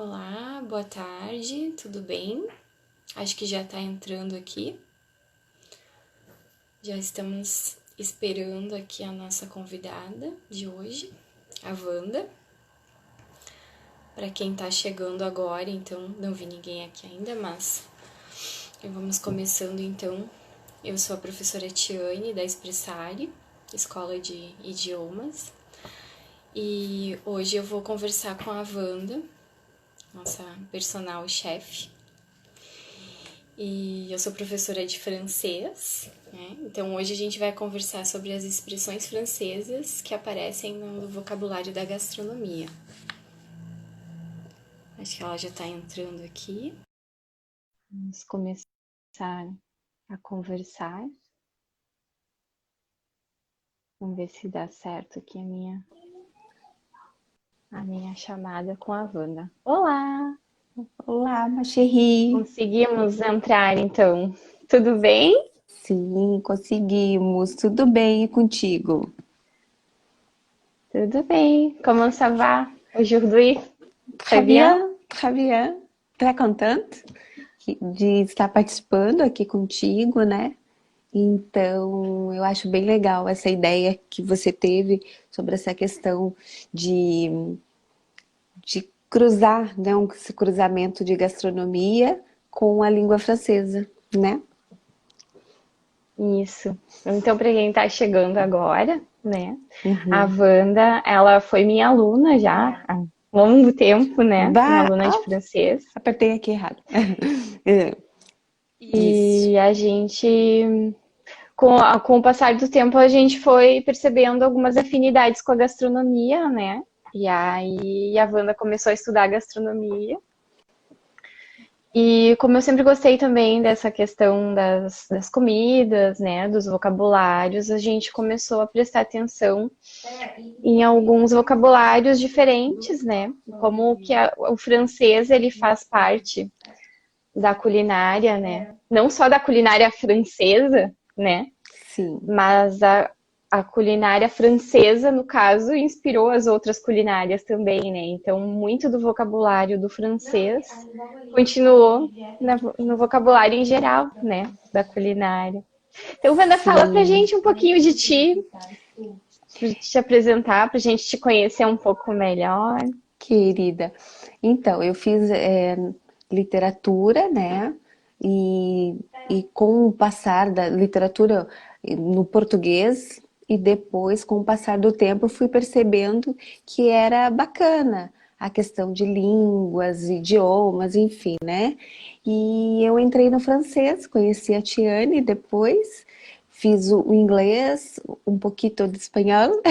Olá, boa tarde, tudo bem? Acho que já tá entrando aqui. Já estamos esperando aqui a nossa convidada de hoje, a Wanda. Para quem tá chegando agora, então não vi ninguém aqui ainda, mas vamos começando então. Eu sou a professora Tiane da Expressari, Escola de Idiomas, e hoje eu vou conversar com a Wanda, nossa personal chefe. E eu sou professora de francês, né? Então hoje a gente vai conversar sobre as expressões francesas que aparecem no vocabulário da gastronomia. Acho que ela já está entrando aqui. Vamos começar a conversar. Vamos ver se dá certo aqui a minha chamada com a Wanda. Olá! Olá, ma chérie. Conseguimos entrar então. Tudo bem? Sim, conseguimos. Tudo bem e contigo? Tudo bem. Comment ça va aujourd'hui? Très Très bien? bien, très bien. Très contente de estar participando aqui contigo, né? Então, eu acho bem legal essa ideia que você teve sobre essa questão de cruzar, né? Esse cruzamento de gastronomia com a língua francesa, né? Isso. Então, para quem está chegando agora, né? A Uhum. Wanda, ela foi minha aluna já há longo tempo, né? Minha Bah, aluna de francês. apertei aqui errado. É, isso. E a gente, com o passar do tempo, a gente foi percebendo algumas afinidades com a gastronomia, né? E aí a Wanda começou a estudar gastronomia. E como eu sempre gostei também dessa questão das comidas, né, dos vocabulários, a gente começou a prestar atenção em alguns vocabulários diferentes, né? Como que o francês ele faz parte da culinária, né? Não só da culinária francesa, né? Sim. Mas a culinária francesa, no caso, inspirou as outras culinárias também, né? Então, muito do vocabulário do francês continuou no vocabulário em geral, né? Da culinária. Então, Wanda, fala pra Sim, gente um pouquinho de ti, pra te apresentar, pra gente te conhecer um pouco melhor. querida. Então, eu fiz literatura, né? E, e com o passar da literatura no português, e depois, com o passar do tempo, eu fui percebendo que era bacana a questão de línguas, idiomas, enfim, né? E eu entrei no francês, conheci a Tiane depois, fiz o inglês, um pouquinho de espanhol,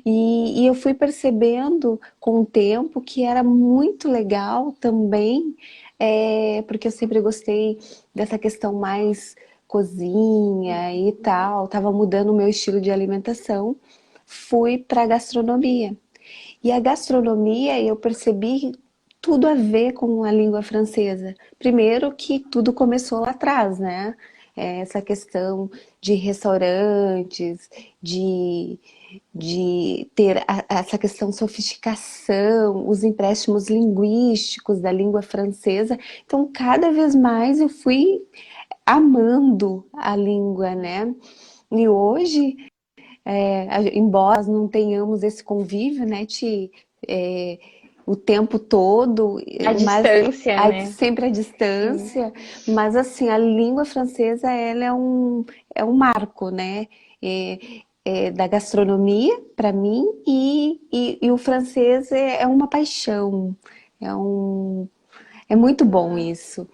e eu fui percebendo com o tempo que era muito legal também, porque eu sempre gostei dessa questão mais cozinha e tal, estava mudando o meu estilo de alimentação, fui para a gastronomia. E a gastronomia eu percebi tudo a ver com a língua francesa. Primeiro que tudo começou lá atrás, né? Essa questão de restaurantes, de, de ter essa questão de sofisticação, os empréstimos linguísticos da língua francesa. Então, cada vez mais eu fui amando a língua, né? E hoje embora nós não tenhamos esse convívio, né, é, o tempo todo, A mas distância, né? sempre à Sim. distância, mas assim, a língua francesa, ela é um marco, né, é, da gastronomia para mim e o francês é uma paixão, é um, é muito bom isso.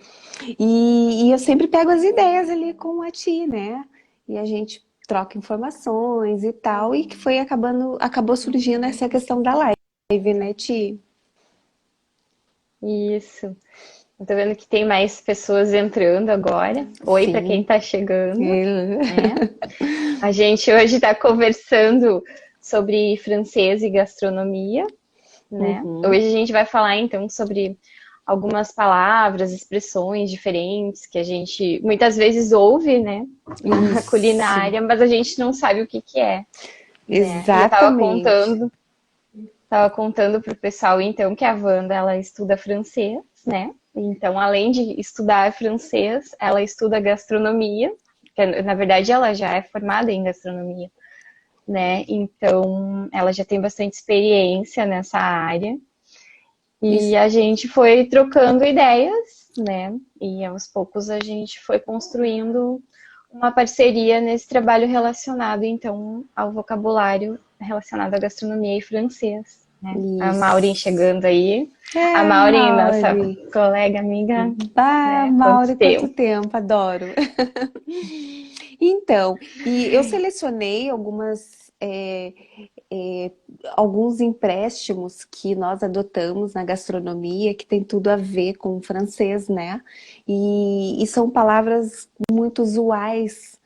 E eu sempre pego as ideias ali com a Ti, né? E a gente troca informações e tal, e que foi acabou surgindo essa questão da live, né, Ti? Isso. Eu tô vendo que tem mais pessoas entrando agora. Oi para quem Sim. tá chegando, É. né? A gente hoje está conversando sobre francês e gastronomia, né? Uhum. Hoje a gente vai falar então sobre algumas palavras, expressões diferentes que a gente muitas vezes ouve, né, na Isso. culinária, mas a gente não sabe o que que é, né? E eu estava Exatamente. contando Tava contando pro pessoal, então, que a Wanda, ela estuda francês, né? Então, além de estudar francês, ela estuda gastronomia, que na verdade ela já é formada em gastronomia, né? Então, ela já tem bastante experiência nessa área. E Isso, a gente foi trocando ideias, né? E aos poucos a gente foi construindo uma parceria nesse trabalho relacionado, então, ao vocabulário relacionado à gastronomia e francês, né? A Maureen isso. chegando aí. A É, Maureen, nossa Mauri. colega, amiga, Bah, né? Quanto Mauri, quanto tempo. tempo, adoro. Então, e eu selecionei é, alguns empréstimos que nós adotamos na gastronomia, que tem tudo a ver com o francês, né? E são palavras muito usuais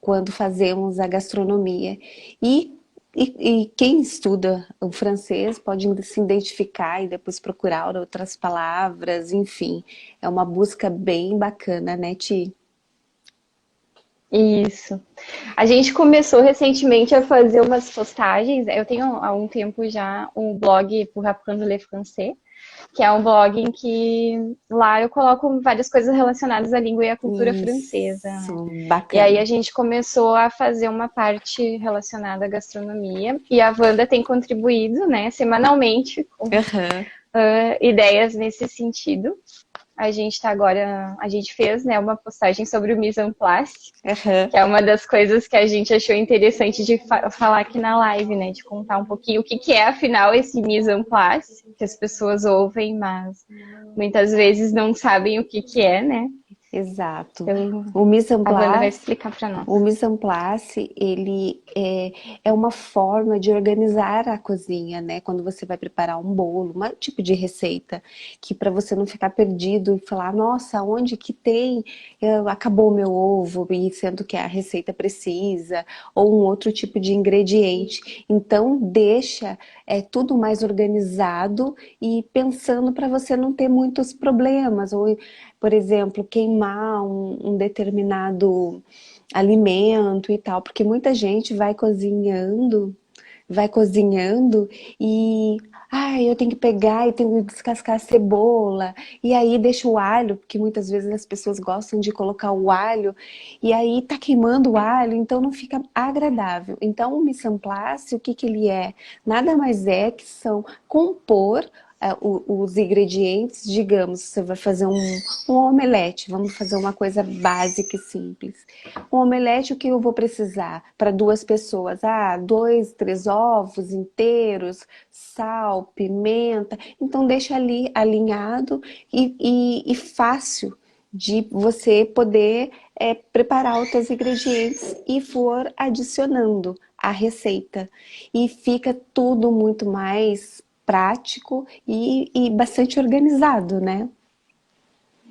quando fazemos a gastronomia. E, e quem estuda o francês pode se identificar e depois procurar outras palavras, enfim. É uma busca bem bacana, né, Ti? Isso. A gente começou recentemente a fazer umas postagens. Eu tenho há um tempo já um blog Pour apprendre le français, que é um blog em que lá eu coloco várias coisas relacionadas à língua e à cultura francesa, né? Isso, E aí a bacana. gente começou a fazer uma parte relacionada à gastronomia e a Wanda tem contribuído, né, semanalmente com Aham, ideias nesse sentido. A gente tá agora, a gente fez, né, uma postagem sobre o mise en place, aham. que é uma das coisas que a gente achou interessante de falar aqui na live, né? De contar um pouquinho o que, que é, afinal, esse mise en place, que as pessoas ouvem, mas muitas vezes não sabem o que, que é, né? Exato. Então, O mise en a Wanda vai place, explicar para nós. o mise en place, ele é uma forma de organizar a cozinha, né? Quando você vai preparar um bolo, um tipo de receita, que para você não ficar perdido e falar, nossa, onde que tem? Acabou meu ovo, e sendo que a receita precisa, ou um outro tipo de ingrediente. Então, deixa tudo mais organizado e pensando para você não ter muitos problemas, ou por exemplo, queimar um determinado alimento e tal, porque muita gente vai cozinhando e eu tenho que pegar e tenho que descascar a cebola e aí deixa o alho, porque muitas vezes as pessoas gostam de colocar o alho e aí tá queimando o alho, então não fica agradável. Então o mise en place, o que que ele é? Nada mais é que são compor os ingredientes, digamos, você vai fazer um omelete, vamos fazer uma coisa básica e simples. Um omelete, o que eu vou precisar para duas pessoas? Dois, três ovos inteiros, sal, pimenta. Então deixa ali alinhado e fácil de você poder preparar os teus ingredientes e for adicionando a receita. E fica tudo muito mais prático e bastante organizado, né?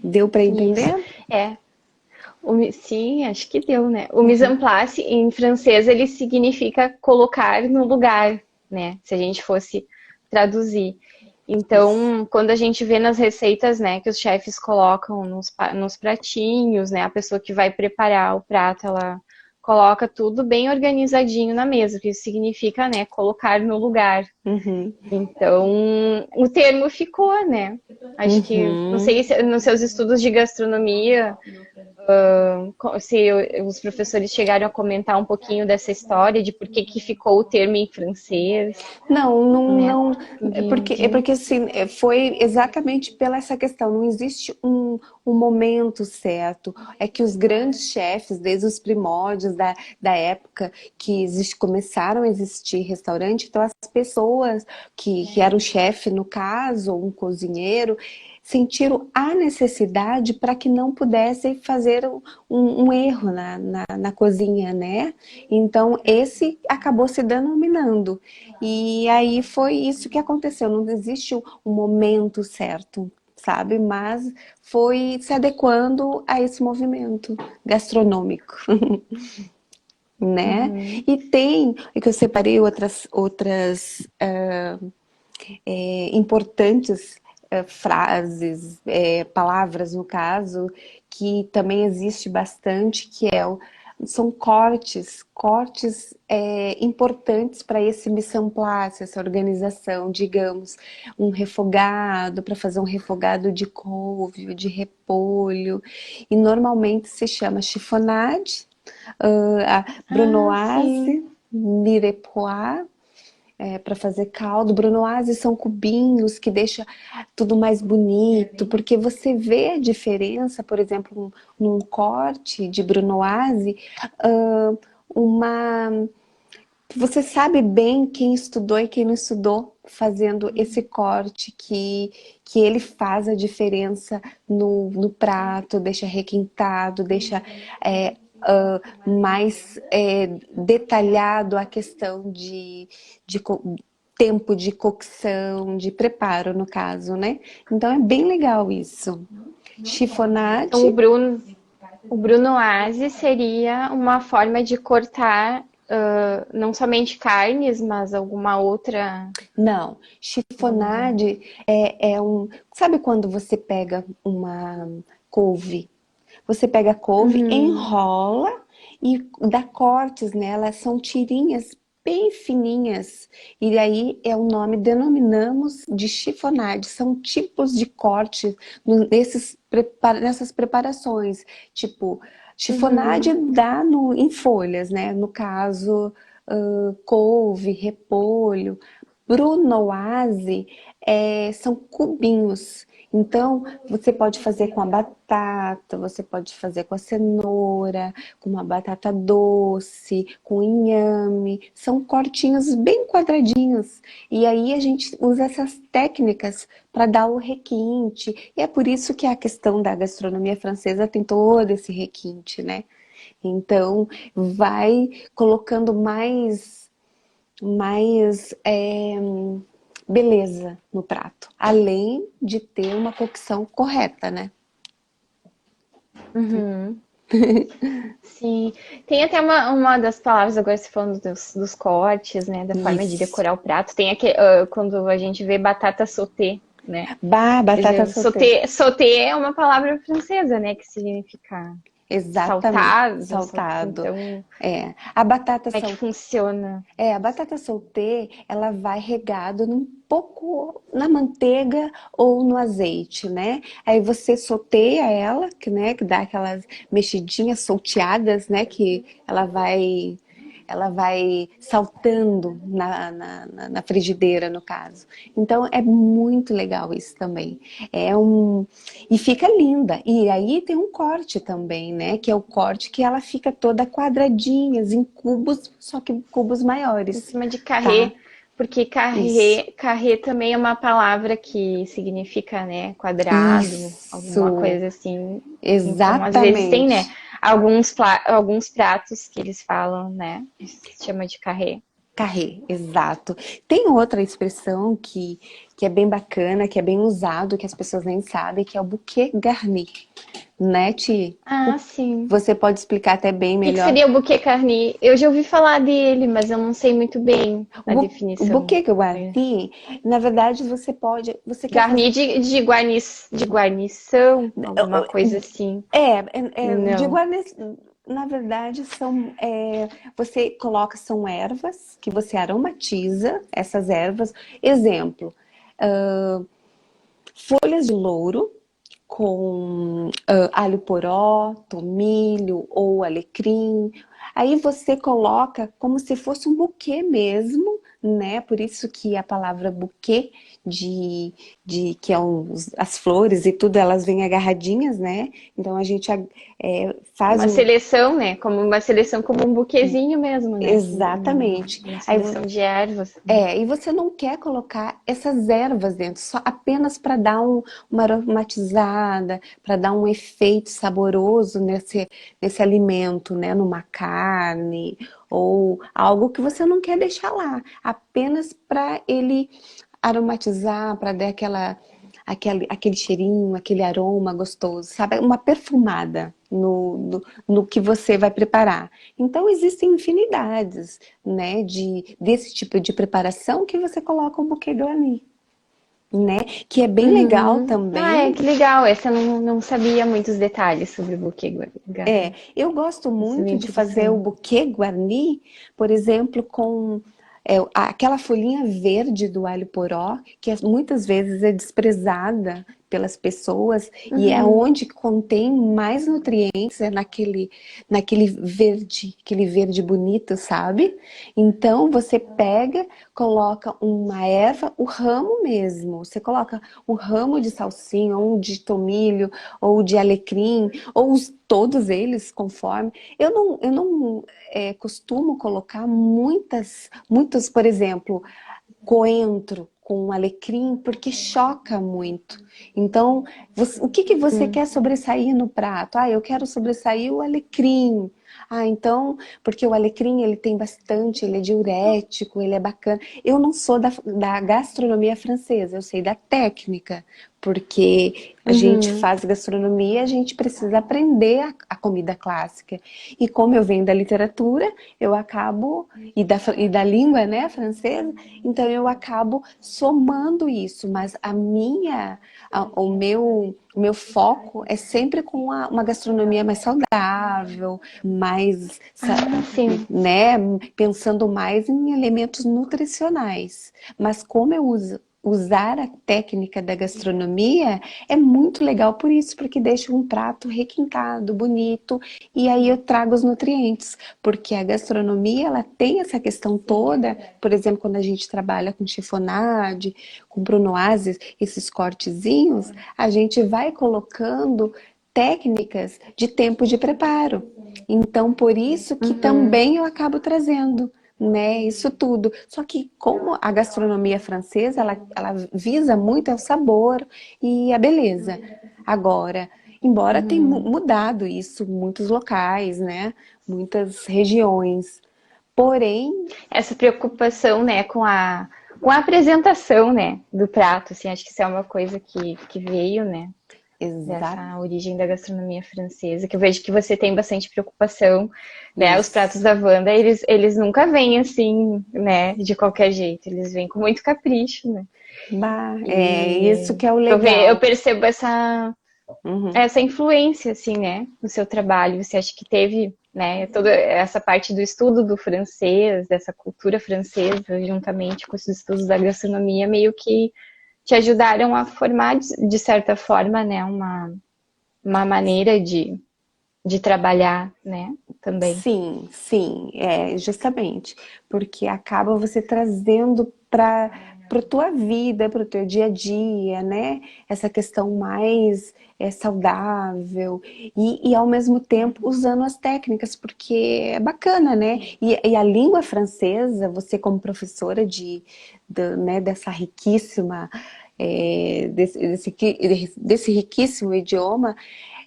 Deu para Isso. entender? É. Sim, acho que deu, né? O mise en place, em francês, ele significa colocar no lugar, né? Se a gente fosse traduzir. Isso. Então, quando a gente vê nas receitas, né, que os chefes colocam nos pratinhos, né, a pessoa que vai preparar o prato, ela coloca tudo bem organizadinho na mesa, o que isso significa, né, colocar no lugar. Uhum. Então, o termo ficou, né? Acho que, não Uhum. sei se nos seus estudos de gastronomia, se os professores chegaram a comentar um pouquinho dessa história, de por que que ficou o termo em francês, Não, não, né? não, é porque assim, foi exatamente pela essa questão, não existe um momento certo, é que os grandes chefes, desde os primórdios da época que começaram a existir restaurante, então as pessoas que eram o chefe no caso, ou um cozinheiro, sentiram a necessidade para que não pudessem fazer um erro na cozinha, né? Então esse acabou se denominando. E aí foi isso que aconteceu, não existe um momento certo, sabe? Mas foi se adequando a esse movimento gastronômico, né? Uhum. E tem, é que eu separei outras importantes frases, palavras no caso, que também existe bastante, que é são cortes importantes para esse mise en place, essa organização, digamos, um refogado, para fazer um refogado de couve, ou de repolho, e normalmente se chama chiffonade, a Ah, sim. brunoise, mirepoix, para fazer caldo. Brunoise são cubinhos que deixa tudo mais bonito, porque você vê a diferença, por exemplo, num corte de brunoise, ah, uma você sabe bem quem estudou e quem não estudou fazendo esse corte que ele faz a diferença no prato, deixa requintado, deixa mais detalhado a questão de tempo de cocção, de preparo no caso, né? Então é bem legal isso. Então, Chiffonade. O brunoise seria uma forma de cortar não somente carnes, mas alguma outra. Não, chiffonade é um. Sabe quando você pega uma couve? Você pega a couve, Uhum, enrola e dá cortes nela, são tirinhas bem fininhas. E aí é o nome, denominamos de chiffonade. São tipos de corte nessas preparações. Tipo, chiffonade uhum. dá em folhas, né? No caso, couve, repolho. Brunoise são cubinhos. Então, você pode fazer com a batata, você pode fazer com a cenoura, com uma batata doce, com inhame. São cortinhos bem quadradinhos. E aí a gente usa essas técnicas para dar o requinte. E é por isso que a questão da gastronomia francesa tem todo esse requinte, né? Então, vai colocando mais beleza no prato, além de ter uma cocção correta, né? Uhum. Sim, tem até uma das palavras, agora se falando dos cortes, né, da forma de Isso. decorar o prato, tem aquele, quando a gente vê batata sauté, né, Batata sauté. sauté é uma palavra francesa, né, que significa Exatamente. saltado, Saltado. então, A batata como é que saltada. funciona? A batata soltê, ela vai regado num pouco na manteiga ou no azeite, né? Aí você solteia ela, que dá aquelas mexidinhas solteadas, né? Que ela vai saltando na frigideira, no caso. Então é muito legal isso também. E fica linda. E aí tem um corte também, né? Que é o corte que ela fica toda quadradinhas, em cubos, só que cubos Em maiores, cima de tá? carré, porque Isso. carré também é uma palavra que significa, né, quadrado, alguma Isso. coisa assim. Então, às vezes tem, né, Exatamente. alguns pratos que eles falam, né, se chama de carré. Carré, exato. Tem outra expressão que é bem bacana, que é bem usado, que as pessoas nem sabem, que é o bouquet garni, né, Ti? Ah, sim. Você pode explicar até bem O que melhor. seria o buquê carni? Eu já ouvi falar dele, mas eu não sei muito bem a O definição. buquê garni, na verdade, você quer fazer. Garni de guarnição, alguma coisa assim. De Não. guarnição, na verdade, você coloca, são ervas que você aromatiza, essas ervas. Exemplo, folhas de louro com alho poró, tomilho ou alecrim. Aí você coloca como se fosse um buquê mesmo, né? Por isso que a palavra buquê de, que é as flores e tudo, elas vêm agarradinhas, né? Então a gente faz Uma um. seleção, né? Como uma seleção, como um buquezinho mesmo, né? Exatamente. Uma Aí, seleção de ervas. e você não quer colocar essas ervas dentro, só apenas para dar uma aromatizada, para dar um efeito saboroso nesse alimento, né? Numa carne ou algo que você não quer deixar lá, apenas para ele aromatizar, para dar aquele cheirinho, aquele aroma gostoso, sabe? Uma perfumada no que você vai preparar. Então existem infinidades, né, desse tipo de preparação que você coloca um buquê garni. né? Que é bem legal Uhum. Ah, é, também. que legal. Essa eu não sabia muitos detalhes sobre o buquê É, garni. eu gosto Isso é bem muito de fazer o interessante. buquê guarni, por exemplo, com aquela folhinha verde do alho poró, que muitas vezes é desprezada pelas pessoas e é Uhum. onde contém mais nutrientes, é aquele verde bonito, sabe? Então você pega, coloca uma erva, o ramo mesmo, você coloca um ramo de salsinha, ou de tomilho, ou de alecrim, ou todos eles conforme. Eu não costumo colocar muitos, por exemplo, coentro com alecrim, porque choca muito. Então, o que que você Hum. quer sobressair no prato? Ah, eu quero sobressair o alecrim. Ah, então, porque o alecrim ele tem bastante, ele é diurético, ele é bacana. Eu não sou da gastronomia francesa, eu sei da técnica, porque a gente Uhum. faz gastronomia, a gente precisa aprender a comida clássica. E como eu venho da literatura, eu acabo, e da língua, né, francesa, então eu acabo somando isso, mas o meu foco é sempre com uma gastronomia mais saudável, mais, Ah, sim. né, pensando mais em elementos nutricionais. Mas como eu usar a técnica da gastronomia é muito legal por isso, porque deixa um prato requintado, bonito, e aí eu trago os nutrientes, porque a gastronomia ela tem essa questão toda, por exemplo, quando a gente trabalha com chiffonade, com brunoises, esses cortezinhos, a gente vai colocando técnicas de tempo de preparo. Então, por isso que Uhum. também eu acabo trazendo, né, isso tudo. Só que como a gastronomia francesa, ela visa muito o sabor e a beleza. Agora, embora tenha Uhum. mudado isso em muitos locais, né, muitas regiões. Porém, Essa preocupação, né, com a apresentação, né, do prato, assim, acho que isso é uma coisa que veio, né, exato, dessa origem da gastronomia francesa, que eu vejo que você tem bastante preocupação, né, os pratos isso. da Wanda, eles nunca vêm assim, né, de qualquer jeito, eles vêm com muito capricho, né, Bah, é isso e que é o eu legal. percebo Uhum. essa influência, assim, né, no seu trabalho, você acha que teve, né, toda essa parte do estudo do francês, dessa cultura francesa, juntamente com os estudos da gastronomia, meio que te ajudaram a formar, de certa forma, né, uma maneira de trabalhar, né, também. Sim, sim, é justamente, porque acaba você trazendo para tua vida, para o teu dia a dia, né? Essa questão mais saudável e ao mesmo tempo usando as técnicas, porque é bacana, né? E a língua francesa, você como professora né, dessa riquíssima desse riquíssimo idioma,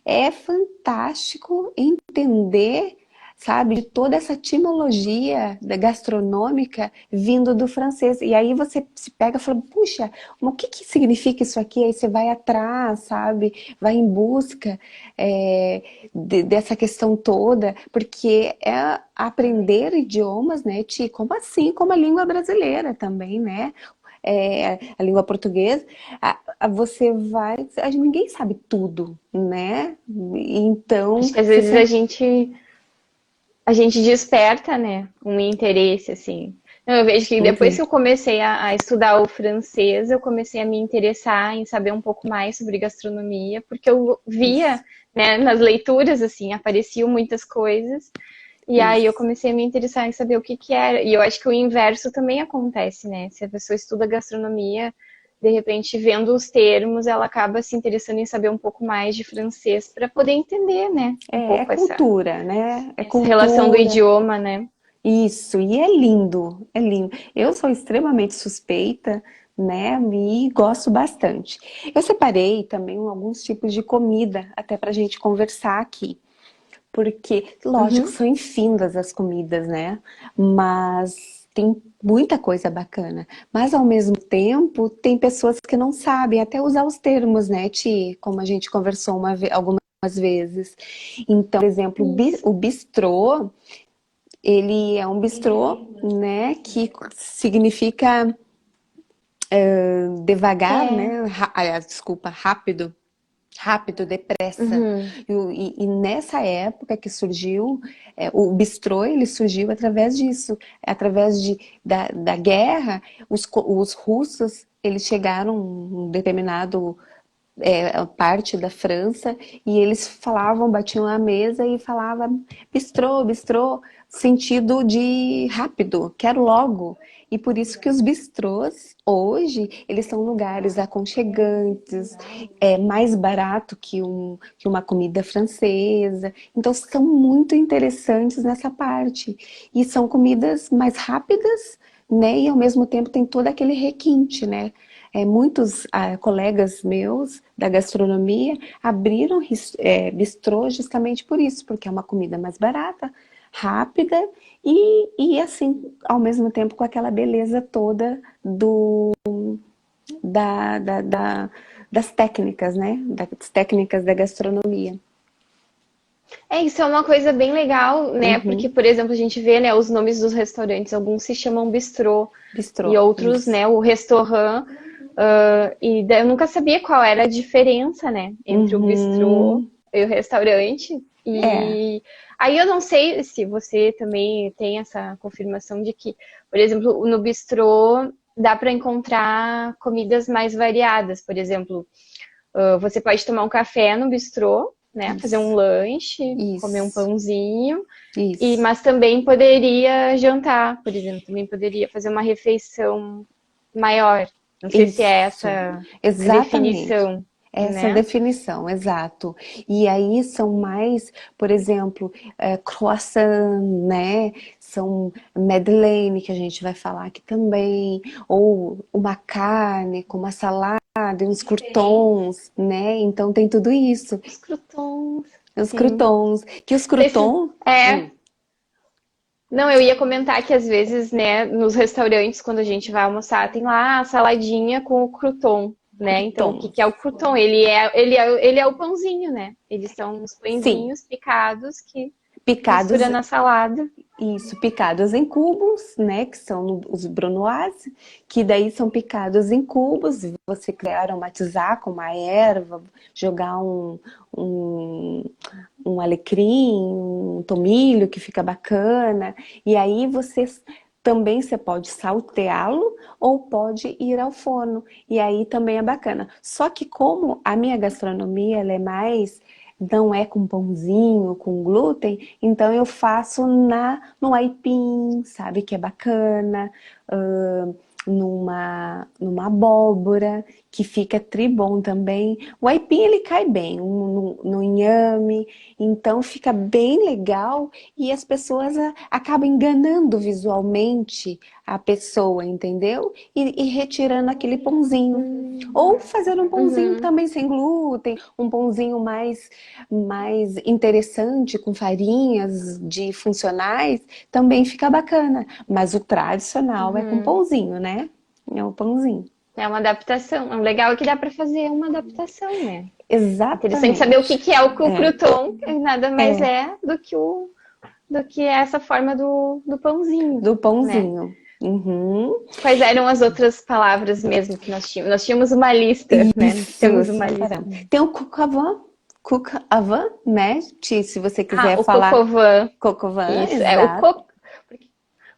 é fantástico entender, sabe, de toda essa etimologia gastronômica vindo do francês. E aí você se pega e fala, puxa, mas o que que significa isso aqui? Aí você vai atrás, sabe, vai em busca dessa questão toda, porque é aprender idiomas, né, Ti, como assim, como a língua brasileira também, né? A língua portuguesa, você vai. Ninguém sabe tudo, né? Acho Então, que às você vezes a sempre. gente a gente desperta, né, um interesse, assim. Não, eu vejo que depois que Uhum, eu comecei a estudar o francês, eu comecei a me interessar em saber um pouco mais sobre gastronomia, porque eu via, isso, né, nas leituras, assim, apareciam muitas coisas, e aí eu isso. comecei a me interessar em saber o que que era. E eu acho que o inverso também acontece, né? Se a pessoa estuda gastronomia, de repente, vendo os termos, ela acaba se interessando em saber um pouco mais de francês para poder entender, né? Um É pouco cultura, né? É essa relação do cultura. idioma, né? Isso, e é lindo, é lindo. Eu sou extremamente suspeita, né? E gosto bastante. Eu separei também alguns tipos de comida, até pra gente conversar aqui. Porque, lógico, Uhum. são infindas as comidas, né? Mas tem muita coisa bacana. Mas, ao mesmo tempo, tem pessoas que não sabem até usar os termos, né, Ti? Como a gente conversou algumas vezes. Então, por exemplo, Isso. o bistrô, ele é um bistrô, né, que significa devagar, É. né? Desculpa, rápido. Rápido, depressa. Uhum. E nessa época que surgiu, o bistrô, ele surgiu através disso, através da guerra, os russos, eles chegaram um determinado parte da França, e eles falavam, batiam na mesa e falavam bistrô, bistrô, sentido de rápido, quero logo. E por isso que os bistrôs, hoje, eles são lugares aconchegantes, mais barato que uma comida francesa. Então, são muito interessantes nessa parte. E são comidas mais rápidas, né? E ao mesmo tempo tem todo aquele requinte, né? Muitos colegas meus da gastronomia abriram bistrô justamente por isso, porque é uma comida mais barata, rápida e assim, ao mesmo tempo com aquela beleza toda da, da- da- das técnicas, né? Das técnicas da gastronomia. Isso é uma coisa bem legal, né? Porque, Uhum. por exemplo, a gente vê, né, os nomes dos restaurantes, alguns se chamam bistrô e Bistrô, outros, isso. né, o restaurant. Eu nunca sabia qual era a diferença, né, entre o bistrô Uhum. e o restaurante. É, E aí eu não sei se você também tem essa confirmação de que, por exemplo, no bistrô dá para encontrar comidas mais variadas. Por exemplo, você pode tomar um café no bistrô, né? Fazer um isso, lanche, comer um isso, pãozinho, isso, mas também poderia jantar, por exemplo, também poderia fazer uma refeição maior. Não sei se é isso, essa a exatamente. definição, Essa né? definição, exato. E aí são mais, por exemplo, croissant, né? São madeleine, que a gente vai falar aqui também, ou uma carne com uma salada, uns croutons, né? Então tem tudo isso. Os croutons, Os sim. croutons, que os Não sei se- croutons, É, não, eu ia comentar que às vezes, né, nos restaurantes, quando a gente vai almoçar, tem lá a saladinha com o crouton, né? Então, o que que é croutons, o crouton? Ele é o pãozinho, né? Eles são os sim, pãezinhos picados que picados. mistura na salada. Isso, picados em cubos, né? Que são os brunoise, que daí são picados em cubos. Você quer aromatizar com uma erva, jogar um, um alecrim, um tomilho que fica bacana. E aí você pode salteá-lo ou pode ir ao forno. E aí também é bacana. Só que como a minha gastronomia ela é mais não é com pãozinho, com glúten, então eu faço no aipim, sabe, que é bacana, numa abóbora, que fica tribom também. O aipim, ele cai bem, no inhame, então fica bem legal e as pessoas acabam enganando visualmente a pessoa, entendeu? E retirando aquele pãozinho. Ou fazer um pãozinho Uhum, também sem glúten, um pãozinho mais interessante, com farinhas de funcionais, também fica bacana. Mas o tradicional é com uhum. pãozinho, né? É o pãozinho. É uma adaptação. O legal é que dá para fazer uma adaptação, né? Interessante saber o que Exatamente. que é o crouton, que nada mais É, é do que essa forma do pãozinho, do né? pãozinho. Uhum. Quais eram as outras palavras mesmo que nós tínhamos? Nós tínhamos uma lista, né? Nós Isso, temos uma lista. separamos. Tem o cook avant, né? Se você quiser O falar coq au vin. coq au vin, Isso, é o exato. coq.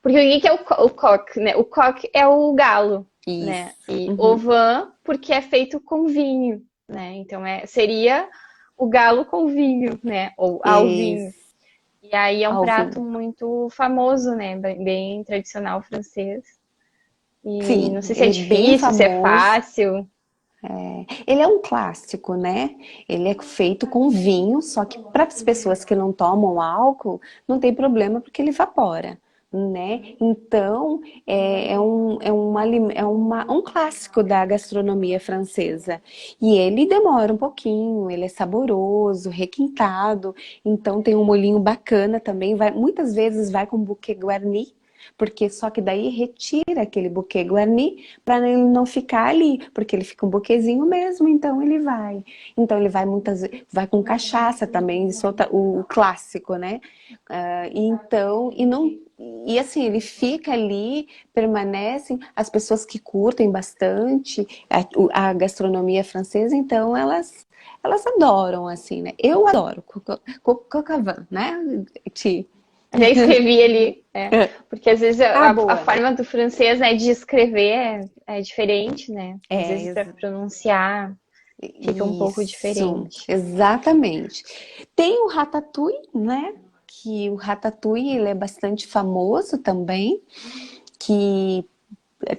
Porque o que é o coq, né? O coq é o galo, né? Isso. E o Uhum. vin, porque é feito com vinho, né? Então seria o galo com vinho, né? Ou ao vinho. Isso. E aí é um prato Alvinho. muito famoso, né? Bem tradicional francês. E não Sim, sei se é ele é bem difícil, se é famoso. fácil. Ele é um clássico, né? Ele é feito com vinho, só que para as pessoas que não tomam álcool, não tem problema porque ele evapora, né? Então, um clássico da gastronomia francesa. E ele demora um pouquinho, ele é saboroso, requintado, então tem um molhinho bacana também. Muitas vezes vai com buquê guarni, porque só que daí retira aquele buquê guarni para ele não ficar ali, porque ele fica um buquezinho mesmo, então ele vai. Então ele vai muitas vezes, vai com cachaça também, solta o clássico, né? Então, e não. E assim, ele fica ali, permanecem, as pessoas que curtem bastante a gastronomia francesa, então elas adoram, assim, né? Eu adoro coq au vin, né, Ti? Já escrevi ali, porque às vezes Ah, a boa. forma do francês, né, de escrever é diferente, né? Às É, vezes para pronunciar fica um pouco isso, diferente. exatamente. Tem o ratatouille, né? Que o ratatouille ele é bastante famoso também, que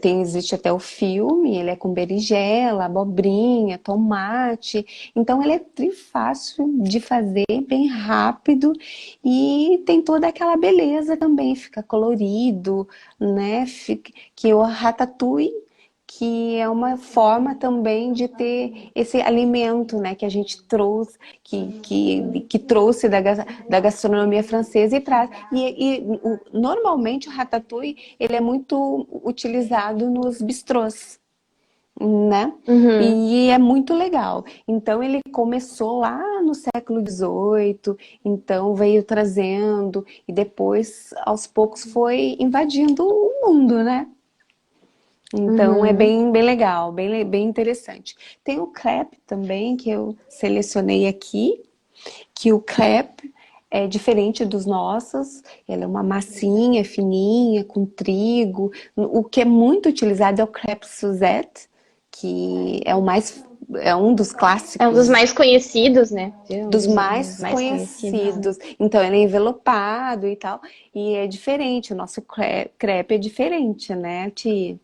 existe até o filme, ele é com berinjela, abobrinha, tomate, então ele é fácil de fazer, bem rápido e tem toda aquela beleza também, fica colorido, né? Que o ratatouille que é uma forma também de ter esse alimento, né, que a gente trouxe, que trouxe da gastronomia francesa e traz. Normalmente o ratatouille ele é muito utilizado nos bistrôs, né? Uhum. E é muito legal. Então ele começou lá no século XVIII, então veio trazendo e depois aos poucos foi invadindo o mundo, né? Então é Uhum. bem legal, bem interessante. Tem o crepe também que eu selecionei aqui, que o crepe é diferente dos nossos, ela é uma massinha fininha com trigo. O que é muito utilizado é o crepe Suzette, que é um dos É um dos clássicos, mais conhecidos, né? É um dos dos mais mais conhecidos. conhecidos. Então ele é envelopado e tal, e é diferente. O nosso crepe é diferente, né, Ti?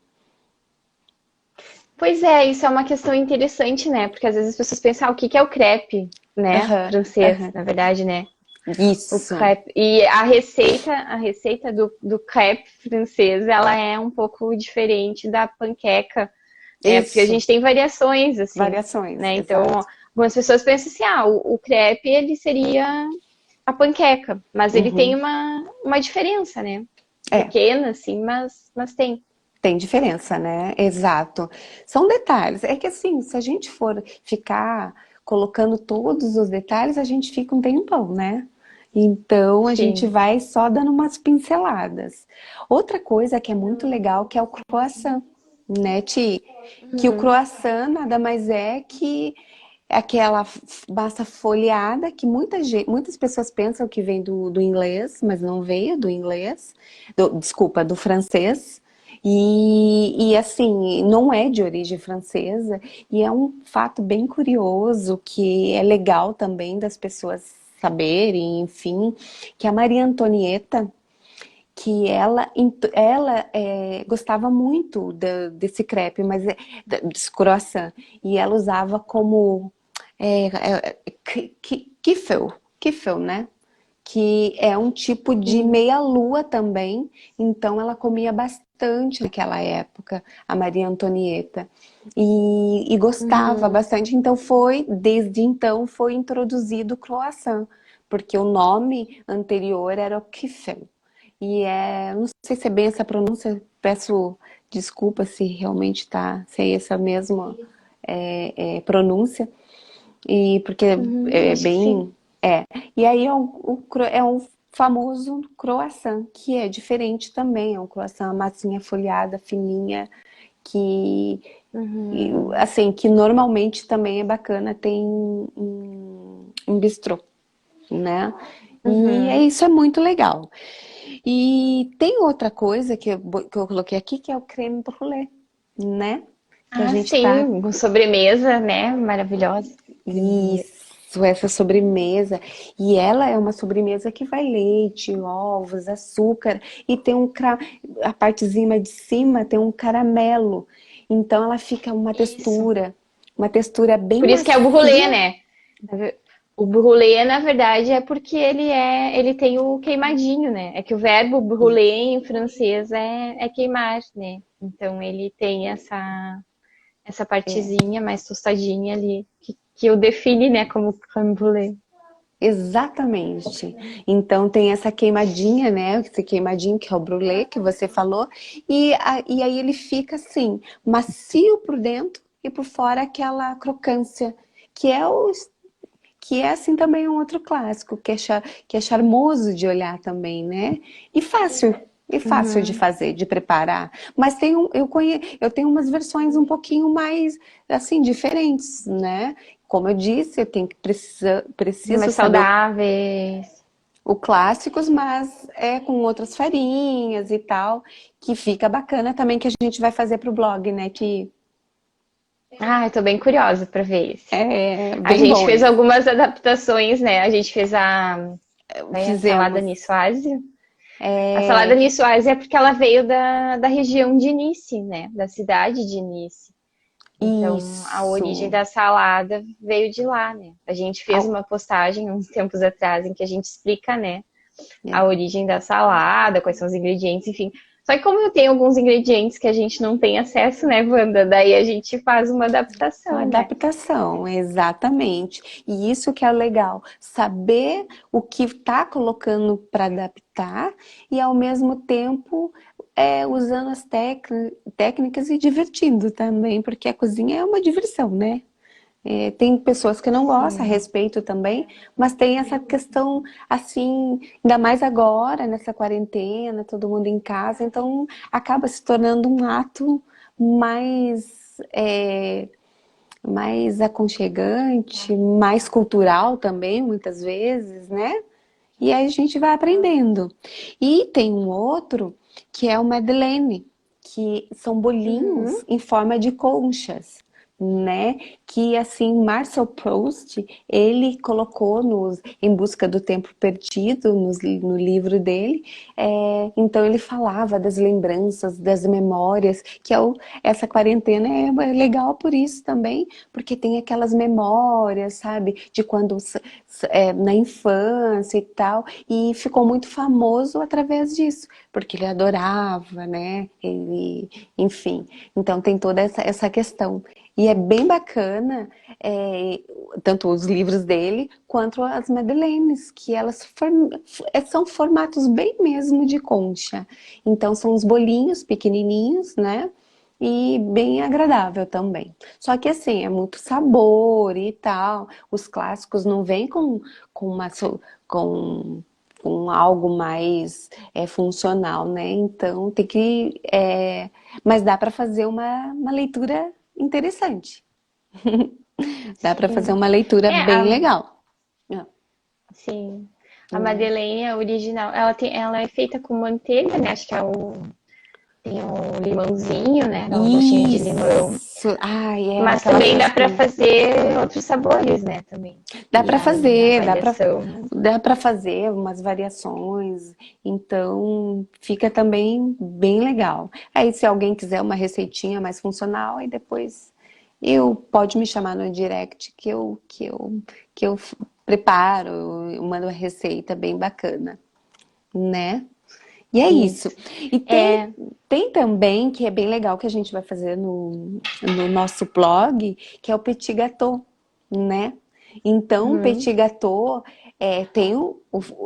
Pois é, isso é uma questão interessante, né? Porque às vezes as pessoas pensam, o que que é o crepe, né? Aham, Francês, aham. na verdade, né? O Isso. crepe. E a receita do crepe francês, ela é um pouco diferente da panqueca, né? Porque a Isso, gente tem variações, assim, variações, né? Então, exato. algumas pessoas pensam assim, o crepe, ele seria a panqueca, mas ele tem Uhum. uma diferença, né? É, Pequena, assim, mas tem. tem diferença, né? Exato. São detalhes. É que assim, se a gente for ficar colocando todos os detalhes, a gente fica um tempão, né? Então a gente Sim. vai só dando umas pinceladas. Outra coisa que é muito legal que é o croissant, né, Ti? Que o Uhum. croissant nada mais é que aquela massa folheada que muitas pessoas pensam que vem do inglês, mas não veio do inglês, desculpa, do francês. E assim, não é de origem francesa, e é um fato bem curioso que é legal também das pessoas saberem, enfim, que a Maria Antonieta, que ela gostava muito desse crepe, mas desse croissant, e ela usava como Kiffel, né? Que é um tipo de Uhum. meia-lua também, então ela comia bastante naquela época, a Maria Antonieta, e gostava Uhum. bastante, desde então foi introduzido o croissant, porque o nome anterior era o Kiffel, não sei se é bem essa pronúncia, peço desculpa se realmente se é essa mesma pronúncia, e porque Uhum. é Acho que sim. bem. É. E aí é um famoso croissant, que é diferente também. É um croissant, massinha folhada, fininha, que, Uhum. assim, que normalmente também é bacana, tem em bistrô, né? E Uhum. isso é muito legal. E tem outra coisa que eu coloquei aqui, que é o creme brulee, né? Que a Ah, gente tá. sim, com sobremesa, né? Maravilhosa. Creme brulee. Isso, essa sobremesa. E ela é uma sobremesa que vai leite, ovos, açúcar e tem a partezinha de cima tem um caramelo. Então ela fica Isso. uma textura bem Por isso que é o brulê, macia. né? O brulê, na verdade, é porque ele tem o queimadinho, né? É que o verbo brûler em francês é queimar, né? Então ele tem essa É, partezinha mais tostadinha ali, que o define, né, como crème brûlée. Exatamente. Então tem essa queimadinha, né? Esse queimadinho que é o brulê que você falou, e aí ele fica assim, macio por dentro e por fora aquela crocância, que é que é assim também um outro clássico, que é charmoso de olhar também, né? E fácil. E fácil de Uhum. fazer, de preparar. Mas eu tenho umas versões um pouquinho mais, assim, diferentes, né? Como eu disse, eu tenho que preciso Mais saber saudáveis. o clássicos, mas é com outras farinhas e tal, que fica bacana também, que a gente vai fazer pro blog, né? Que Ah, eu tô bem curiosa para ver esse. é A bem gente bom fez esse. algumas adaptações, né? A gente fez a salada Fizemos. niçoise. A salada É, niçoise é porque ela veio da região de Nice, né? Da cidade de Nice. Então, a origem isso. da salada veio de lá, né? A gente fez Au- uma postagem uns tempos atrás em que a gente explica, né? A é. origem da salada, quais são os ingredientes, enfim. Só que como eu tenho alguns ingredientes que a gente não tem acesso, né, Wanda? Daí a gente faz uma Uma adaptação, né? adaptação, exatamente. E isso que é legal, saber o que está colocando para adaptar e ao mesmo tempo usando as técnicas e divertindo também, porque a cozinha é uma diversão, né? Tem pessoas que não gostam, a Sim. respeito também, mas tem essa questão assim, ainda mais agora, nessa quarentena, todo mundo em casa, então acaba se tornando um ato mais. Mais aconchegante, mais cultural também, muitas vezes, né? E aí a gente vai aprendendo. E tem um outro que é o Madeleine, que são bolinhos Uhum. em forma de conchas, né? Que assim, Marcel Proust, ele colocou nos Em Busca do Tempo Perdido, no livro dele. Então ele falava das lembranças, das memórias, essa quarentena é legal por isso também, porque tem aquelas memórias, sabe, de quando na infância e tal, e ficou muito famoso através disso, porque ele adorava, né? Enfim, então tem toda essa questão. E é bem bacana, é, tanto os livros dele quanto as Madeleines, que são formatos bem mesmo de concha. Então são uns bolinhos pequenininhos, né? E bem agradável também. Só que assim, é muito sabor e tal. Os clássicos não vêm com uma com, com algo mais funcional, né? Então tem que. Mas dá para fazer uma leitura interessante. Dá para fazer Sim. uma leitura É, bem legal. Ah, sim. A né? Madeleine, a original, ela é feita com manteiga, né? Acho que tem o limãozinho, né? Dá um gostinho de limão. Isso! Ai, Mas aquela também dá para frescura. fazer outros sabores, né? Também. Dá E para aí a fazer, variação. dá para fazer umas variações, então fica também bem legal. Aí se alguém quiser uma receitinha mais funcional, aí depois pode me chamar no direct que eu preparo, eu mando uma receita bem bacana, né? E é isso. Isso. E tem, É. tem também, que é bem legal, que a gente vai fazer no nosso blog, que é o petit gâteau, né? Então, o Uhum. petit gâteau tem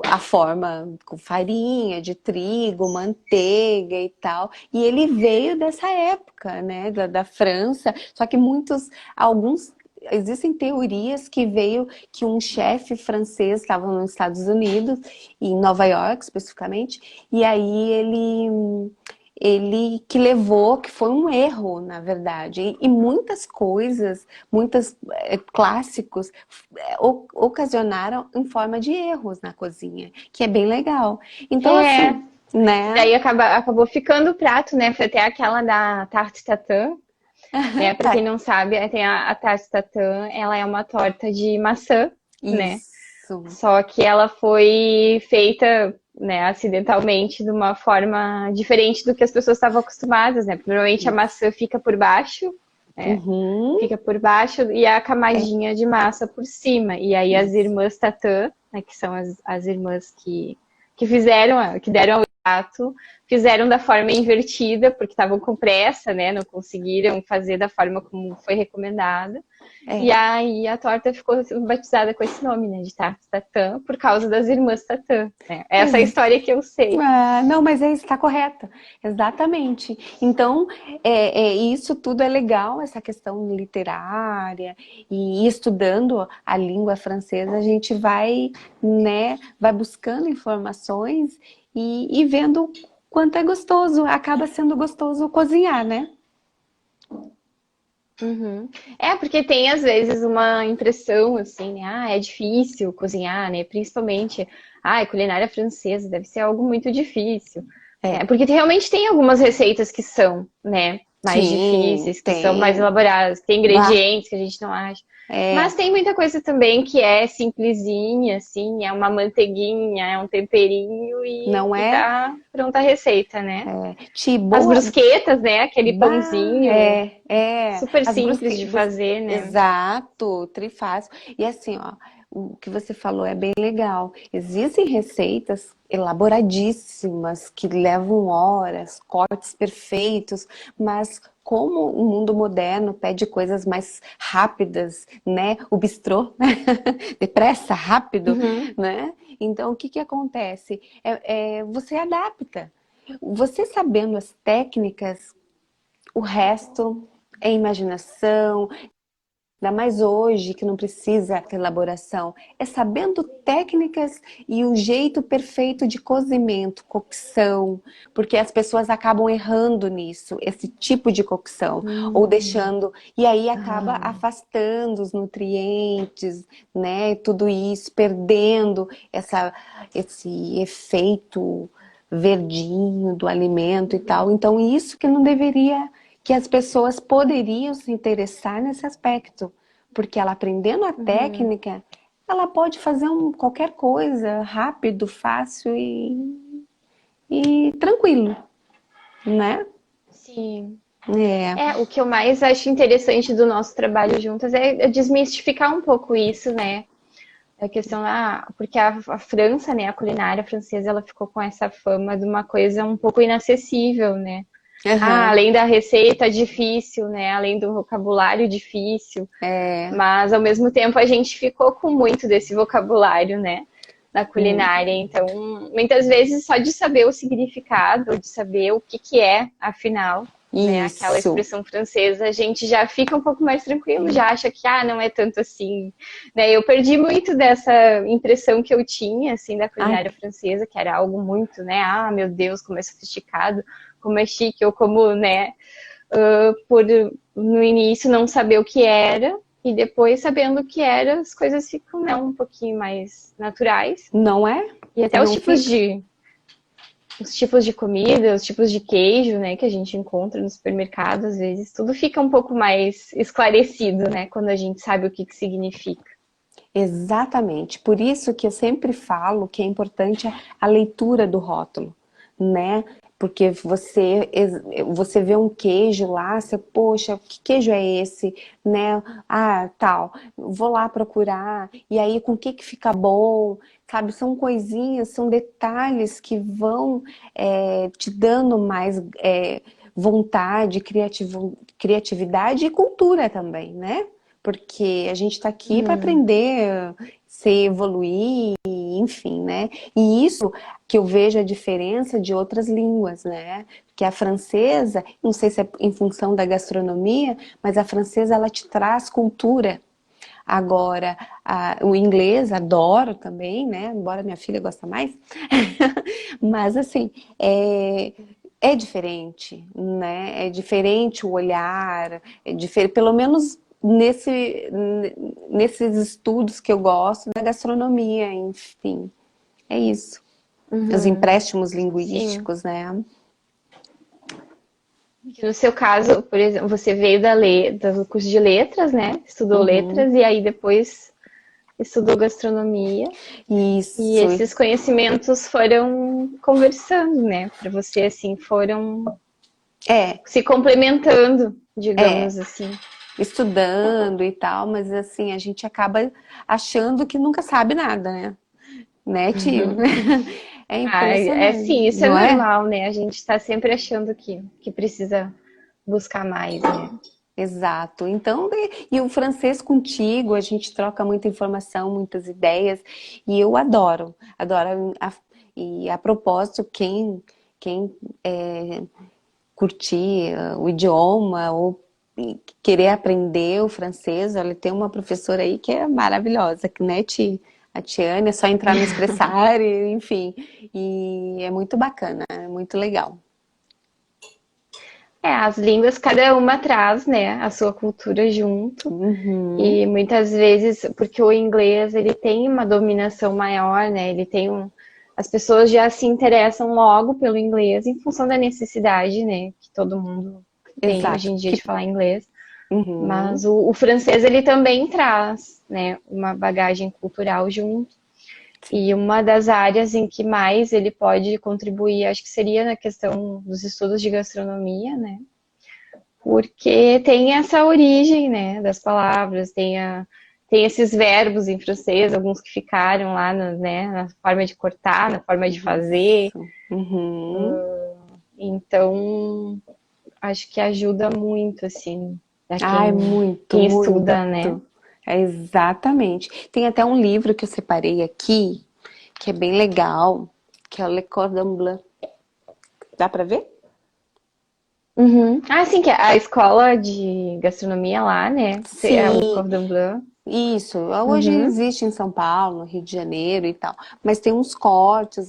a forma com farinha, de trigo, manteiga e tal. E ele veio dessa época, né? Da França. Só que existem teorias que veio que um chefe francês estava nos Estados Unidos, em Nova York especificamente, e aí ele que levou, que foi um erro, na verdade. E muitas coisas, muitos clássicos ocasionaram em forma de erros na cozinha, que é bem legal. Então, É. assim, né? Daí acabou ficando o prato, né? Foi até aquela da tarte tatin, né? Para quem Tá, não sabe, tem a tarte tatin, ela é uma torta de maçã, né? isso. Só que ela foi feita, né, acidentalmente de uma forma diferente do que as pessoas estavam acostumadas, né? Normalmente a Isso. maçã fica por baixo, né? Uhum, Fica por baixo e a é camadinha de massa por cima. E aí as isso. irmãs Tatã, né, que são as irmãs que fizeram, que deram ao prato, fizeram da forma invertida, porque estavam com pressa, né? Não conseguiram fazer da forma como foi recomendada. E aí a torta ficou batizada com esse nome, né? De Tartes Tatã, por causa das irmãs Tatã, né? Essa é a história que eu sei. Não, mas está correta, exatamente. Então, isso tudo é legal, essa questão literária, e estudando a língua francesa, a gente vai, né, vai buscando informações e vendo quanto é gostoso, acaba sendo gostoso cozinhar, né? Uhum. É, porque tem às vezes uma impressão assim, né? Ah, é difícil cozinhar, né? Principalmente, culinária francesa deve ser algo muito difícil, né? É. Porque realmente tem algumas receitas que são, né, mais Sim, difíceis, que são mais tem. elaboradas, tem Bah, ingredientes que a gente não acha. Mas é, tem muita coisa também que é simplesinha, assim, é uma manteiguinha, é um temperinho não e é? tá pronta a receita, né? As Boa, brusquetas, né? Aquele bah, pãozinho super as simples de brusquetas, fazer, né? exato, trifácil. E assim, ó, o que você falou é bem legal. Existem receitas elaboradíssimas que levam horas, cortes perfeitos, mas como o mundo moderno pede coisas mais rápidas, né? O bistrô, depressa, rápido, Uhum. né? Então, o que que acontece? Você adapta. Você sabendo as técnicas, o resto é imaginação, ainda mais hoje que não precisa de elaboração. É sabendo técnicas e o jeito perfeito de cozimento, cocção, porque as pessoas acabam errando nisso, esse tipo de cocção, ou deixando, e aí acaba Ah, afastando os nutrientes, né? Tudo isso, perdendo esse efeito verdinho do alimento e tal. Então, isso que não deveria, que as pessoas poderiam se interessar nesse aspecto, porque ela aprendendo a uhum. técnica, ela pode fazer qualquer coisa rápido, fácil e tranquilo, né? Sim. É, É, o que eu mais acho interessante do nosso trabalho juntas é desmistificar um pouco isso, né? A questão, porque a França, né, a culinária francesa, ela ficou com essa fama de uma coisa um pouco inacessível, né? aham, Além da receita difícil, né? Além do vocabulário difícil, é, mas ao mesmo tempo a gente ficou com muito desse vocabulário, né? Na hum, culinária. Então, muitas vezes só de saber o significado, de saber o que que é, afinal, né, aquela isso. expressão francesa, a gente já fica um pouco mais tranquilo, já acha que não é tanto assim, né? Eu perdi muito dessa impressão que eu tinha assim da Ai, culinária francesa, que era algo muito, né? Ah, meu Deus, como é sofisticado, como é chique, ou como, né, por no início não saber o que era e depois sabendo o que era, as coisas ficam, né, um pouquinho mais naturais. não é? E até Não fica? os tipos de comida, os tipos de queijo, né, que a gente encontra no supermercado, às vezes, tudo fica um pouco mais esclarecido, né, quando a gente sabe o que que significa. Exatamente. Por isso que eu sempre falo que é importante a leitura do rótulo, né? Porque você vê um queijo lá, você, poxa, que queijo é esse, né? Ah, tal. Vou lá procurar. E aí, com o que fica bom? Sabe? São coisinhas, são detalhes que vão te dando mais vontade, criatividade e cultura também, né? Porque a gente está aqui para Uhum. aprender, se evoluir, enfim, né? E isso que eu vejo a diferença de outras línguas, né? Porque a francesa, não sei se é em função da gastronomia, mas a francesa ela te traz cultura. Agora, o inglês, adoro também, né? Embora minha filha gosta mais. Mas, assim, é diferente, né? É diferente o olhar, é diferente, pelo menos nesses estudos que eu gosto da gastronomia, enfim. É isso. Os Uhum. empréstimos Sim. linguísticos, né? No seu caso, por exemplo, você veio do curso de letras, né? Estudou Uhum. letras e aí depois estudou gastronomia. E Isso. esses conhecimentos foram conversando, né? Para você, assim, foram É, se complementando, é. digamos assim. Estudando e tal, mas assim, a gente acaba achando que nunca sabe nada, né, tio? É É sim, impressionante, isso é não é? normal, né? A gente está sempre achando que precisa buscar mais, né? Exato. Então, e o francês contigo, a gente troca muita informação, muitas ideias, e eu adoro, adoro. E a propósito, quem curtir o idioma ou querer aprender o francês, olha, tem uma professora aí que é maravilhosa, que, né, a Tiane, é só entrar no Expressar, enfim, e é muito bacana, é muito legal. As línguas, cada uma traz, né, a sua cultura junto. Uhum, E muitas vezes, porque o inglês, ele tem uma dominação maior, né? Ele tem um... As pessoas já se interessam logo pelo inglês em função da necessidade, né? Que todo mundo tem hoje exato. em dia de falar inglês. Mas Uhum, o francês, ele também traz, né, uma bagagem cultural junto. E uma das áreas em que mais ele pode contribuir, acho que seria na questão dos estudos de gastronomia, né? Porque tem essa origem, né, das palavras, tem esses verbos em francês, alguns que ficaram lá né, na forma de cortar, na forma de fazer. isso. Uhum. Então, acho que ajuda muito, assim, para Ai, muito, quem muito. estuda, né? É exatamente. Tem até um livro que eu separei aqui, que é bem legal, que é o Le Cordon Bleu. Dá pra ver? Uhum. Ah, sim, que é a escola de gastronomia lá, né? É o Sim, Cordon Bleu. isso. Hoje Uhum. existe em São Paulo, no Rio de Janeiro e tal. Mas tem uns cortes,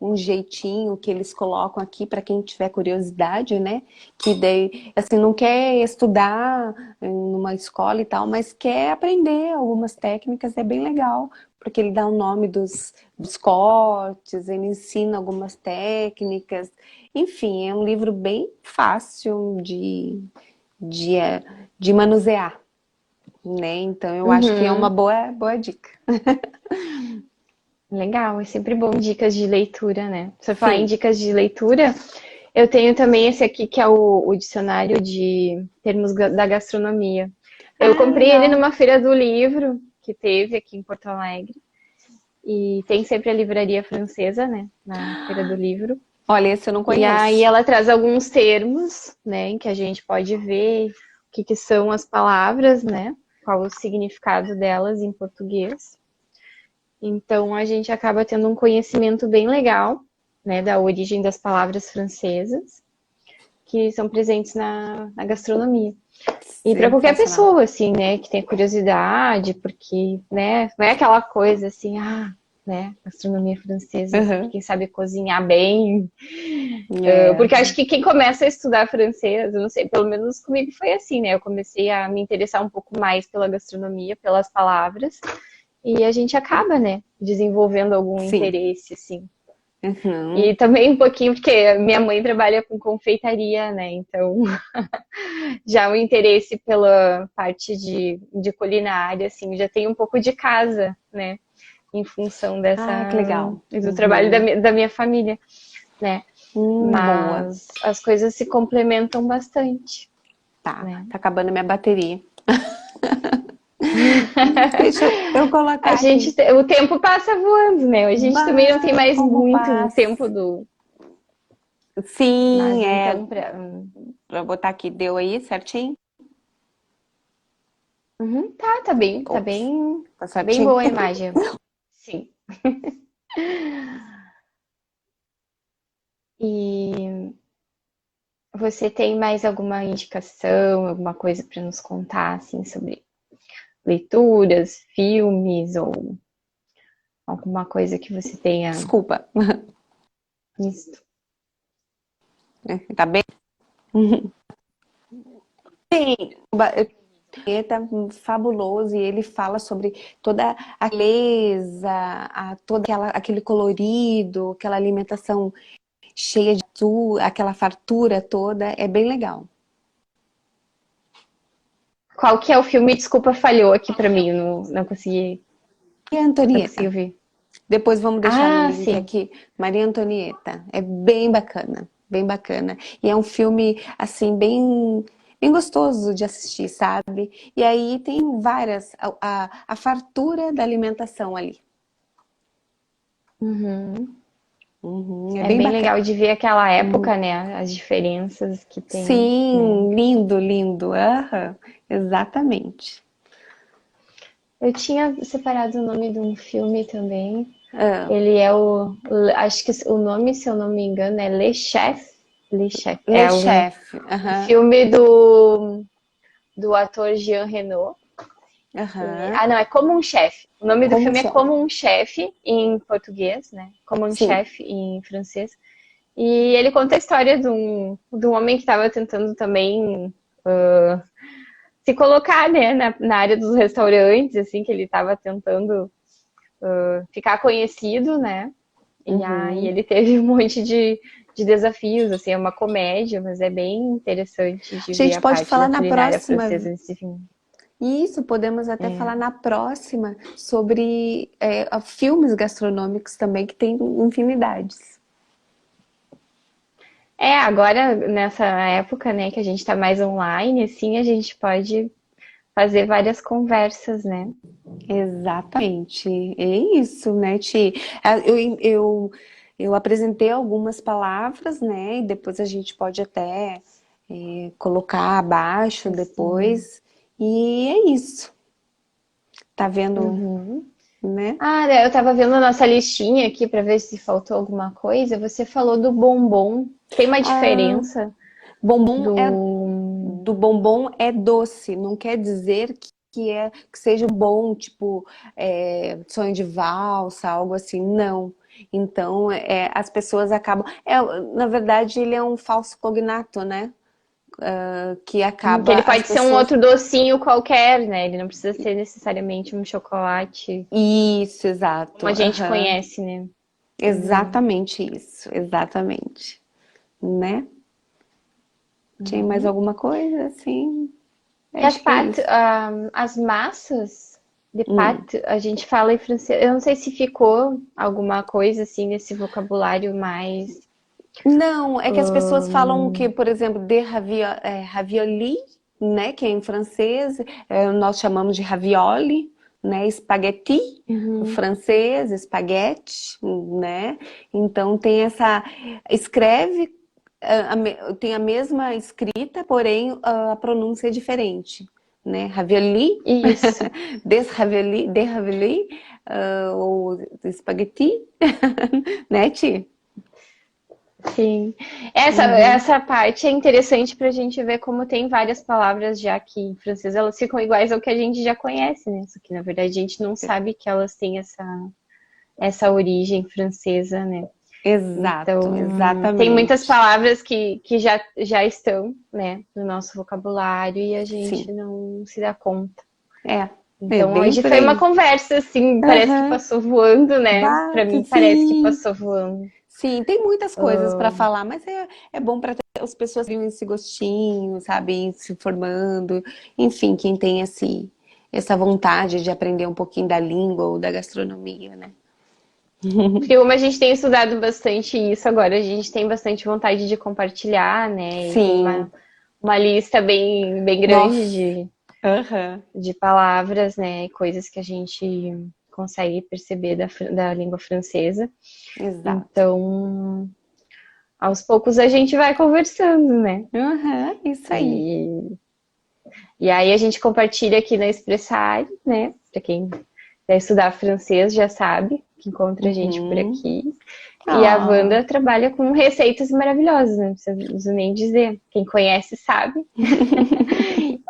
um jeitinho que eles colocam aqui para quem tiver curiosidade, né? Que daí, assim, não quer estudar numa escola e tal, mas quer aprender algumas técnicas, é bem legal. Porque ele dá o nome dos cortes, ele ensina algumas técnicas. Enfim, é um livro bem fácil de, eh, de manusear, né? Então eu acho que é uma Uhum. boa dica. Legal, é sempre bom dicas de leitura, né? Se eu falar em Sim. dicas de leitura, eu tenho também esse aqui que é o dicionário de termos da gastronomia. Eu Ah, comprei ele legal. numa feira do livro que teve aqui em Porto Alegre. E tem sempre a livraria francesa, né? Na feira do livro. Olha, esse eu não E aí conheço. ela traz alguns termos, né? Em que a gente pode ver o que são as palavras, né? Qual o significado delas em português. Então a gente acaba tendo um conhecimento bem legal, né? Da origem das palavras francesas que são presentes na gastronomia. E para qualquer Sensacional. pessoa, assim, né, que tenha curiosidade, porque, né, não é aquela coisa assim, né, gastronomia francesa, só para Uhum. quem sabe cozinhar bem. É. Porque acho que quem começa a estudar francês, eu não sei, pelo menos comigo foi assim, né, eu comecei a me interessar um pouco mais pela gastronomia, pelas palavras, e a gente acaba, né, desenvolvendo algum Sim. interesse, assim. Uhum. E também um pouquinho, porque minha mãe trabalha com confeitaria, né? Então, já o interesse pela parte de culinária, assim, já tem um pouco de casa, né? Em função Ah, que legal. do trabalho Uhum. da minha família, né? Boa. Mas as coisas se complementam bastante, Tá, né? tá acabando a minha bateria. Deixa eu A colocar gente, aqui. o tempo passa voando, né? A gente também não tem Vai, mais como muito passa. tempo do. Sim, Mas é. então, Pra botar aqui, deu aí certinho? uhum, Ops, tá bem certinho? boa a imagem. Sim. E você tem mais alguma indicação, alguma coisa para nos contar, assim, sobre leituras, filmes ou alguma coisa que você tenha Desculpa. visto? Tá bem? Sim, tá fabuloso e ele fala sobre toda a beleza, toda aquele colorido, aquela alimentação cheia de tudo, aquela fartura toda, é bem legal. Qual que é o filme? Desculpa, falhou aqui para mim, E a não consegui Antonieta, ouvir. depois vamos deixar no Ah, link sim. aqui, Maria Antonieta, é bem bacana, bem bacana. E é um filme, assim, bem gostoso de assistir, sabe? E aí tem várias, a fartura da alimentação ali. Uhum. É É bem bem bacana. legal de ver aquela época, né? As diferenças que tem, né? Sim, lindo, lindo. Aham, exatamente. Eu tinha separado o nome de um filme também. Ah, Ele é acho que o nome, se eu não me engano, é Le Chef. Le Chef. Le É um Chef. Aham, filme do ator Jean Reno. aham. Não, é Como um Chefe. O nome do Como filme é chef? Como um Chefe em português, né? Como um Sim. Chefe em francês. E ele conta a história de um homem que estava tentando também se colocar, né, na área dos restaurantes, assim, que ele estava tentando ficar conhecido, né? E aí Uhum. ele teve um monte de desafios, assim, é uma comédia, mas é bem interessante A de ver gente a pode parte falar da na culinária próxima. francesa nesse filme. Isso, podemos até falar na próxima sobre filmes gastronômicos também, que tem infinidades. Agora, nessa época, né, que a gente tá mais online, assim, a gente pode fazer várias conversas, né? Exatamente. É isso, né, Ti? Eu apresentei algumas palavras, né? E depois a gente pode até colocar abaixo Assim. depois. E é isso. Tá vendo, Uhum. né? Eu tava vendo a nossa listinha aqui para ver se faltou alguma coisa. Você falou do bombom. Tem uma Ah, diferença bombom é do. do bombom é doce, não quer dizer que seja bom, tipo sonho de valsa, algo assim, não. Então, as pessoas acabam. Na verdade, ele é um falso cognato, né? Que Que acaba ele as pode ser um pessoas. outro docinho qualquer, né? Ele não precisa ser necessariamente um chocolate Isso, como exato. a gente Aham. conhece, né? Uhum. Exatamente isso, exatamente. Né? Tinha mais Uhum. alguma coisa assim? E as Acho que é pâtes, isso. as massas de Hum. pâte, a gente fala em francês. Eu não sei se ficou alguma coisa assim nesse vocabulário mais. Não, é que as pessoas falam que, por exemplo, ravioli, né, que é em francês, nós chamamos de ravioli, né, spaghetti, o Uhum. francês, espaguete, né? Então escreve, tem a mesma escrita, porém a pronúncia é diferente, né? Ravioli, Isso. des ravioli, ou spaghetti, né, Ti? Sim. Essa, Uhum. essa parte é interessante para a gente ver como tem várias palavras já que em francês elas ficam iguais ao que a gente já conhece, né? Só que na verdade a gente não sabe que elas têm essa origem francesa, né? Exato, Então, tem muitas exatamente. palavras que já estão, né, no nosso vocabulário e a gente Sim, não se dá conta. é, é Então, bem hoje por foi uma aí. conversa, assim, parece que Aham, passou voando, né? Para bate, mim parece que sim. passou voando. Sim, tem muitas coisas para falar, mas é bom para as pessoas terem esse gostinho, sabe, ir se formando. Enfim, quem tem essa vontade de aprender um pouquinho da língua ou da gastronomia, né? Porque como a gente tem estudado bastante isso agora, a gente tem bastante vontade de compartilhar, né? E tem Sim, uma lista bem, bem grande nossa. Aham, de palavras, né? E coisas que a gente consegue perceber da língua francesa. exato. Então, aos poucos a gente vai conversando, né? Aham, isso aí. E, e aí a gente compartilha aqui na Expressari, né? Para quem quer estudar francês já sabe que encontra a gente por Uhum. aqui. E a Ah. Wanda trabalha com receitas maravilhosas, né? Não preciso nem dizer. Quem conhece sabe.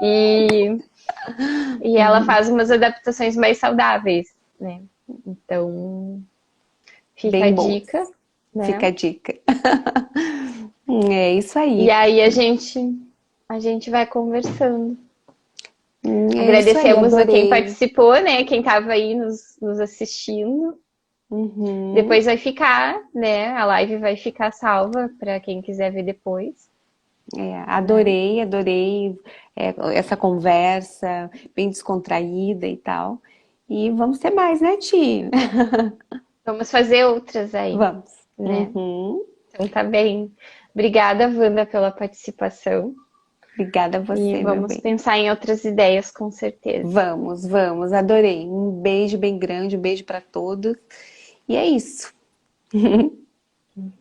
E, e ela faz umas adaptações mais saudáveis, né? Então, fica a Bem boas. dica, Fica né? a dica. É isso E aí. aí a gente vai conversando. É isso aí, Agradecemos a quem adorei. participou, né? Quem estava aí nos assistindo. Uhum. Depois vai ficar, né? A live vai ficar salva para quem quiser ver depois, né? Adorei, adorei essa conversa bem descontraída e tal. E vamos ter mais, né, Ti? Vamos fazer outras aí, Vamos. né? Uhum. Então tá bem. Obrigada, Wanda, pela participação. Obrigada a E você, meu vamos bem. pensar em outras ideias, com certeza. Vamos, vamos, adorei. Um beijo bem grande, um beijo para todos. E é isso.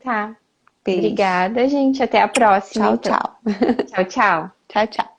Tá. Beijo. Obrigada, gente. Até a próxima, Tchau, então. tchau. Tchau, tchau. Tchau, tchau.